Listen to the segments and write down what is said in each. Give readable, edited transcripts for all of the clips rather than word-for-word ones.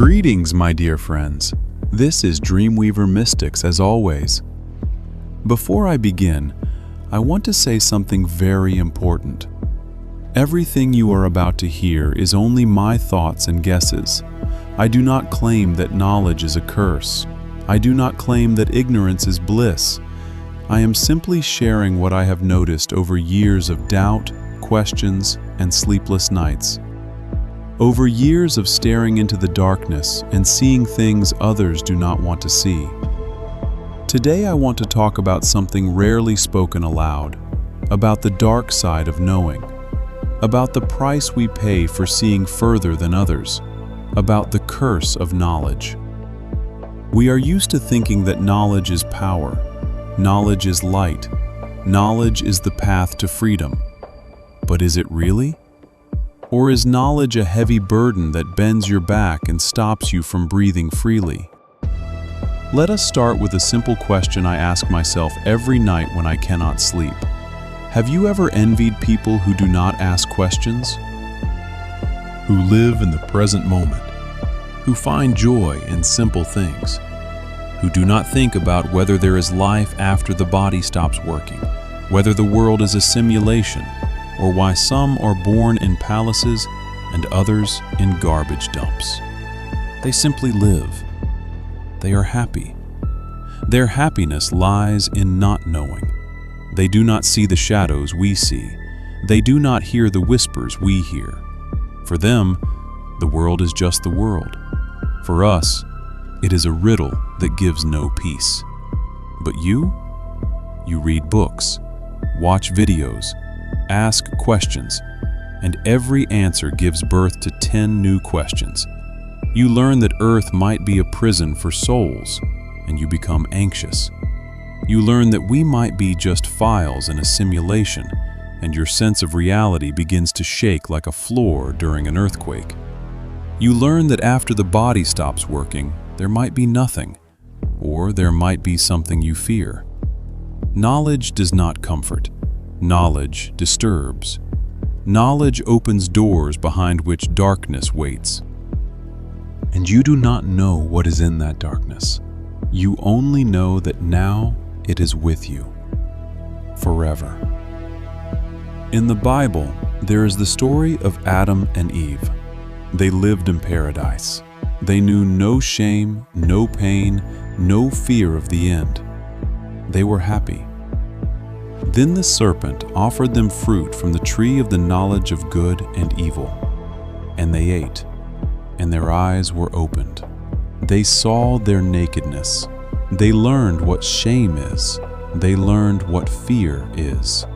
Greetings, my dear friends. This is Dreamweaver Mystics as always. Before I begin, I want to say something very important. Everything you are about to hear is only my thoughts and guesses. I do not claim that knowledge is a curse. I do not claim that ignorance is bliss. I am simply sharing what I have noticed over years of doubt, questions, and sleepless nights. Over years of staring into the darkness and seeing things others do not want to see. Today I want to talk about something rarely spoken aloud, about the dark side of knowing, about the price we pay for seeing further than others, about the curse of knowledge. We are used to thinking that knowledge is power, knowledge is light, knowledge is the path to freedom. But is it really? Or is knowledge a heavy burden that bends your back and stops you from breathing freely? Let us start with a simple question I ask myself every night when I cannot sleep. Have you ever envied people who do not ask questions? Who live in the present moment, who find joy in simple things, who do not think about whether there is life after the body stops working, whether the world is a simulation, or why some are born in palaces and others in garbage dumps. They simply live. They are happy. Their happiness lies in not knowing. They do not see the shadows we see. They do not hear the whispers we hear. For them, the world is just the world. For us, it is a riddle that gives no peace. But you read books, watch videos, ask questions, and every answer gives birth to 10 new questions. You learn that Earth might be a prison for souls, and you become anxious. You learn that we might be just files in a simulation, and your sense of reality begins to shake like a floor during an earthquake. You learn that after the body stops working, there might be nothing, or there might be something you fear. Knowledge does not comfort. Knowledge disturbs. Knowledge opens doors behind which darkness waits. And you do not know what is in that darkness. You only know that now it is with you, forever. In the Bible, there is the story of Adam and Eve. They lived in paradise. They knew no shame, no pain, no fear of the end. They were happy. Then the serpent offered them fruit from the tree of the knowledge of good and evil. And they ate, and their eyes were opened. They saw their nakedness. They learned what shame is. They learned what fear is.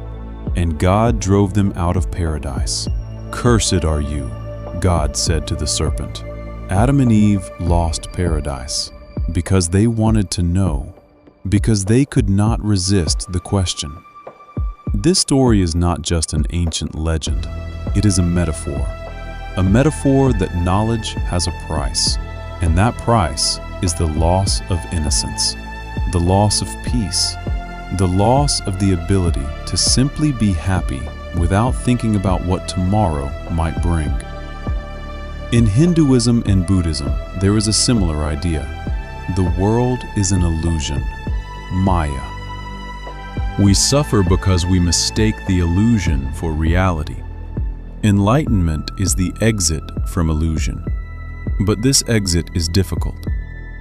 And God drove them out of paradise. "Cursed are you," God said to the serpent. Adam and Eve lost paradise because they wanted to know, because they could not resist the question. This story is not just an ancient legend. It is a metaphor that knowledge has a price, and that price is the loss of innocence, the loss of peace, the loss of the ability to simply be happy without thinking about what tomorrow might bring. In Hinduism and Buddhism, there is a similar idea. The world is an illusion, Maya. We suffer because we mistake the illusion for reality. Enlightenment is the exit from illusion. But this exit is difficult.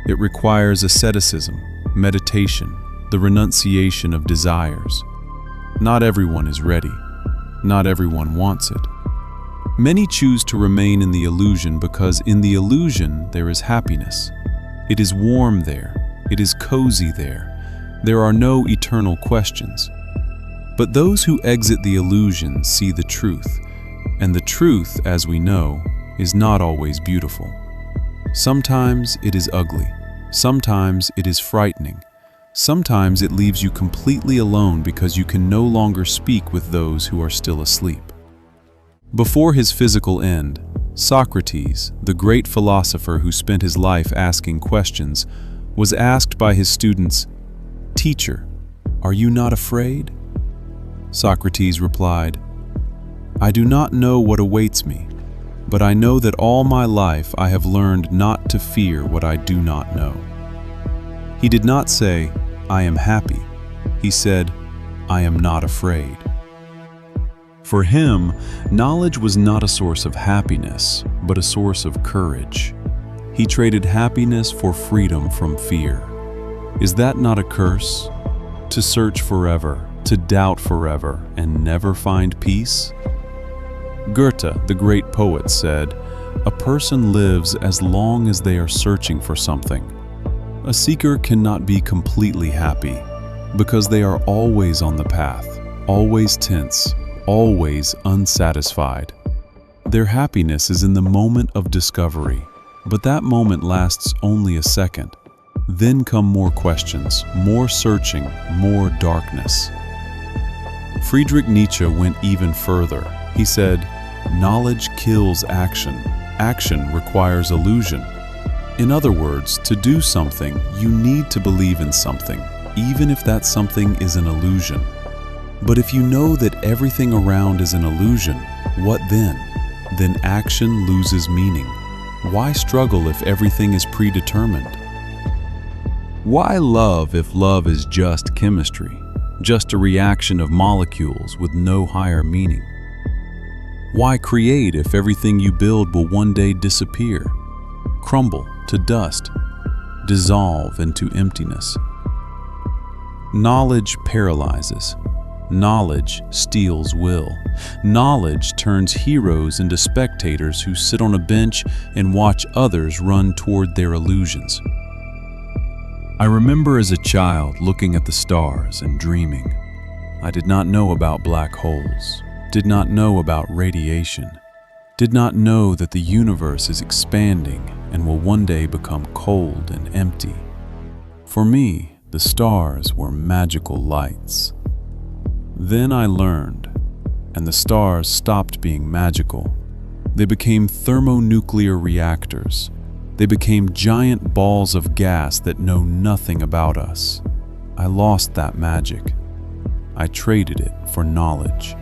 It requires asceticism, meditation, the renunciation of desires. Not everyone is ready. Not everyone wants it. Many choose to remain in the illusion because in the illusion there is happiness. It is warm there. It is cozy there. There are no eternal questions. But those who exit the illusion see the truth, and the truth, as we know, is not always beautiful. Sometimes it is ugly. Sometimes it is frightening. Sometimes it leaves you completely alone because you can no longer speak with those who are still asleep. Before his physical end, Socrates, the great philosopher who spent his life asking questions, was asked by his students, "Teacher, are you not afraid?" Socrates replied, "I do not know what awaits me, but I know that all my life I have learned not to fear what I do not know. He did not say, I am happy. He said, I am not afraid. For him, knowledge was not a source of happiness, but a source of courage. He traded happiness for freedom from fear. Is that not a curse? To search forever, to doubt forever, and never find peace? Goethe, the great poet, said, "A person lives as long as they are searching for something." A seeker cannot be completely happy, because they are always on the path, always tense, always unsatisfied. Their happiness is in the moment of discovery, but that moment lasts only a second. Then come more questions, more searching, more darkness. Friedrich Nietzsche went even further. He said, "Knowledge kills action. Action requires illusion." In other words, to do something, you need to believe in something, even if that something is an illusion. But if you know that everything around is an illusion, what then? Then action loses meaning. Why struggle if everything is predetermined? Why love if love is just chemistry, just a reaction of molecules with no higher meaning? Why create if everything you build will one day disappear, crumble to dust, dissolve into emptiness? Knowledge paralyzes. Knowledge steals will. Knowledge turns heroes into spectators who sit on a bench and watch others run toward their illusions. I remember as a child looking at the stars and dreaming. I did not know about black holes, did not know about radiation, did not know that the universe is expanding and will one day become cold and empty. For me, the stars were magical lights. Then I learned, and the stars stopped being magical. They became thermonuclear reactors. They became giant balls of gas that know nothing about us. I lost that magic. I traded it for knowledge.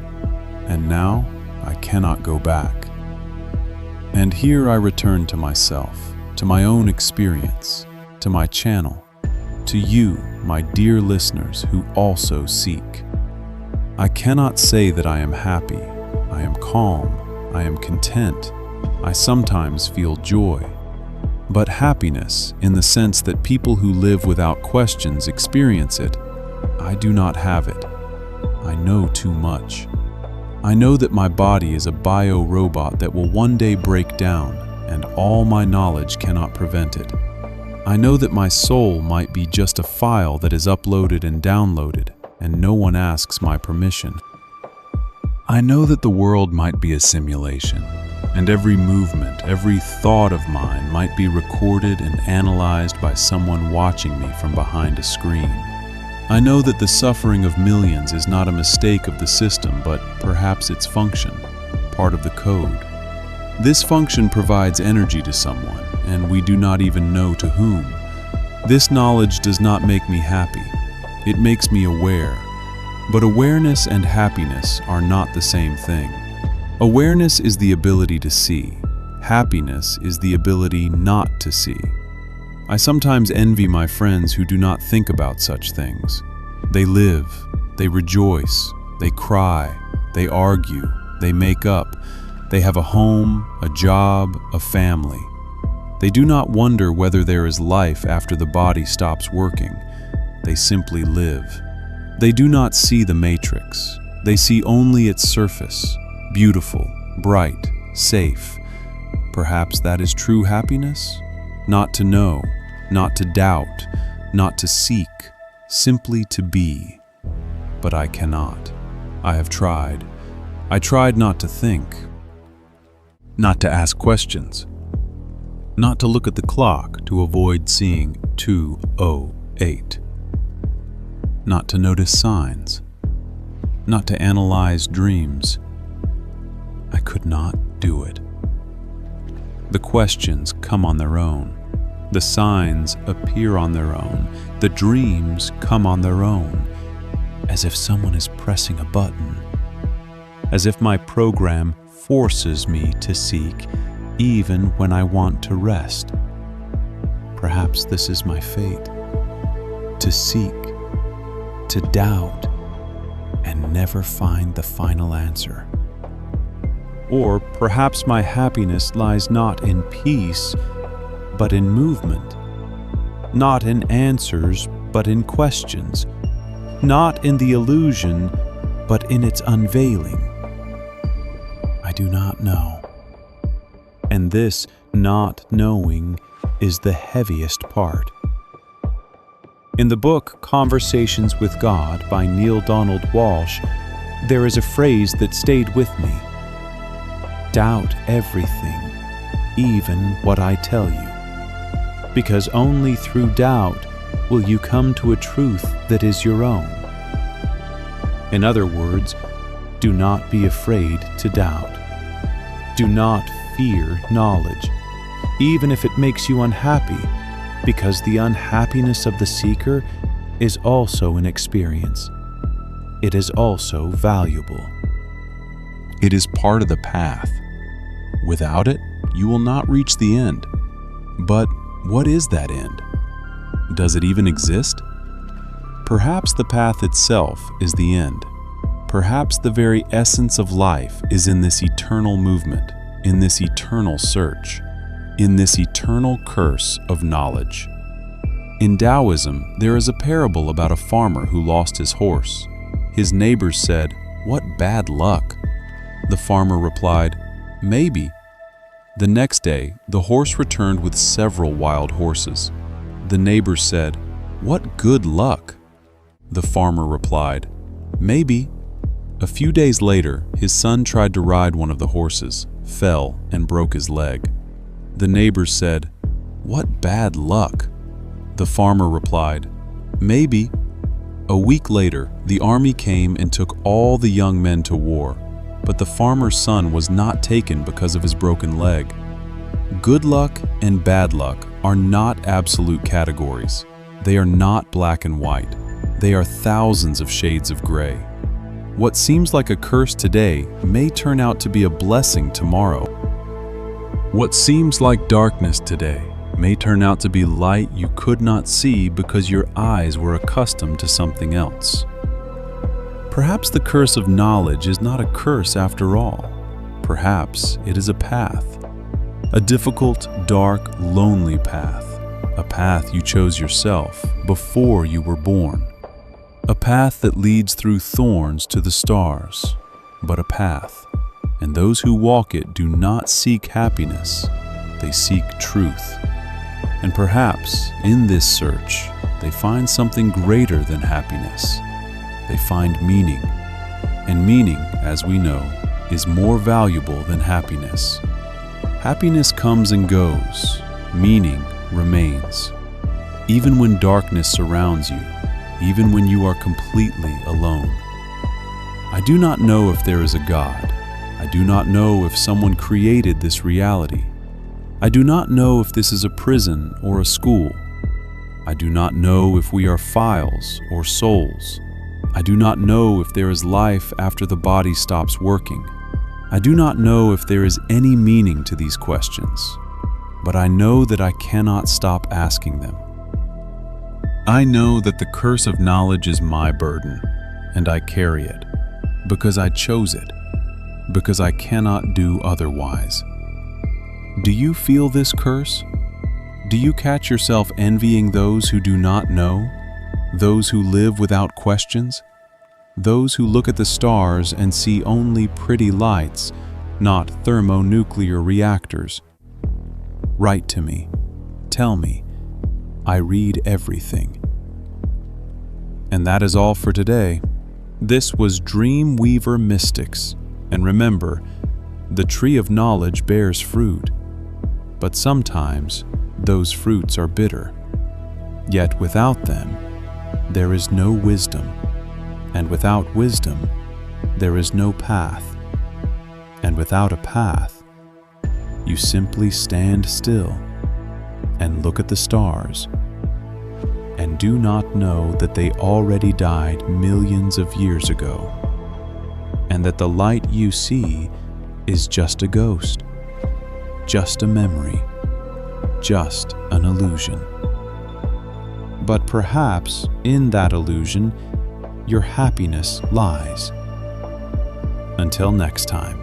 And now I cannot go back. And here I return to myself, to my own experience, to my channel, to you, my dear listeners who also seek. I cannot say that I am happy, I am calm, I am content, I sometimes feel joy. But happiness, in the sense that people who live without questions experience it, I do not have it. I know too much. I know that my body is a bio-robot that will one day break down, and all my knowledge cannot prevent it. I know that my soul might be just a file that is uploaded and downloaded, and no one asks my permission. I know that the world might be a simulation, and every movement, every thought of mine might be recorded and analyzed by someone watching me from behind a screen. I know that the suffering of millions is not a mistake of the system, but perhaps its function, part of the code. This function provides energy to someone, and we do not even know to whom. This knowledge does not make me happy. It makes me aware. But awareness and happiness are not the same thing. Awareness is the ability to see. Happiness is the ability not to see. I sometimes envy my friends who do not think about such things. They live, they rejoice, they cry, they argue, they make up. They have a home, a job, a family. They do not wonder whether there is life after the body stops working. They simply live. They do not see the matrix. They see only its surface, beautiful, bright, safe. Perhaps that is true happiness? Not to know, not to doubt, not to seek, simply to be. But I cannot. I have tried. I tried not to think, not to ask questions, not to look at the clock to avoid seeing 2:08. Not to notice signs, not to analyze dreams. I could not do it. The questions come on their own. The signs appear on their own. The dreams come on their own, as if someone is pressing a button, as if my program forces me to seek even when I want to rest. Perhaps this is my fate, to seek, to doubt, and never find the final answer. Or perhaps my happiness lies not in peace, but in movement, not in answers, but in questions, not in the illusion, but in its unveiling. I do not know. And this not knowing is the heaviest part. In the book Conversations with God by Neale Donald Walsch, there is a phrase that stayed with me. Doubt everything, even what I tell you, because only through doubt will you come to a truth that is your own. In other words, do not be afraid to doubt. Do not fear knowledge, even if it makes you unhappy, because the unhappiness of the seeker is also an experience. It is also valuable. It is part of the path. Without it, you will not reach the end. But what is that end? Does it even exist? Perhaps the path itself is the end. Perhaps the very essence of life is in this eternal movement, in this eternal search, in this eternal curse of knowledge. In Taoism, there is a parable about a farmer who lost his horse. His neighbors said, "What bad luck." The farmer replied, "Maybe." The next day, the horse returned with several wild horses. The neighbors said, "What good luck." The farmer replied, "Maybe." A few days later, his son tried to ride one of the horses, fell, and broke his leg. The neighbors said, "What bad luck." The farmer replied, "Maybe." A week later, the army came and took all the young men to war, but the farmer's son was not taken because of his broken leg. Good luck and bad luck are not absolute categories. They are not black and white. They are thousands of shades of gray. What seems like a curse today may turn out to be a blessing tomorrow. What seems like darkness today may turn out to be light you could not see because your eyes were accustomed to something else. Perhaps the curse of knowledge is not a curse after all. Perhaps it is a path. A difficult, dark, lonely path. A path you chose yourself before you were born. A path that leads through thorns to the stars, but a path. And those who walk it do not seek happiness, they seek truth. And perhaps in this search, they find something greater than happiness. They find meaning. And meaning, as we know, is more valuable than happiness. Happiness comes and goes. Meaning remains. Even when darkness surrounds you, even when you are completely alone. I do not know if there is a God. I do not know if someone created this reality. I do not know if this is a prison or a school. I do not know if we are files or souls. I do not know if there is life after the body stops working. I do not know if there is any meaning to these questions, but I know that I cannot stop asking them. I know that the curse of knowledge is my burden, and I carry it, because I chose it, because I cannot do otherwise. Do you feel this curse? Do you catch yourself envying those who do not know, those who live without questions, those who look at the stars and see only pretty lights, not thermonuclear reactors? Write to me. Tell me. I read everything. And that is all for today. This was Dreamweaver Mystics. And remember, the tree of knowledge bears fruit, but sometimes those fruits are bitter. Yet without them, there is no wisdom, and without wisdom, there is no path. And without a path, you simply stand still and look at the stars and do not know that they already died millions of years ago, and that the light you see is just a ghost, just a memory, just an illusion. But perhaps in that illusion, your happiness lies. Until next time.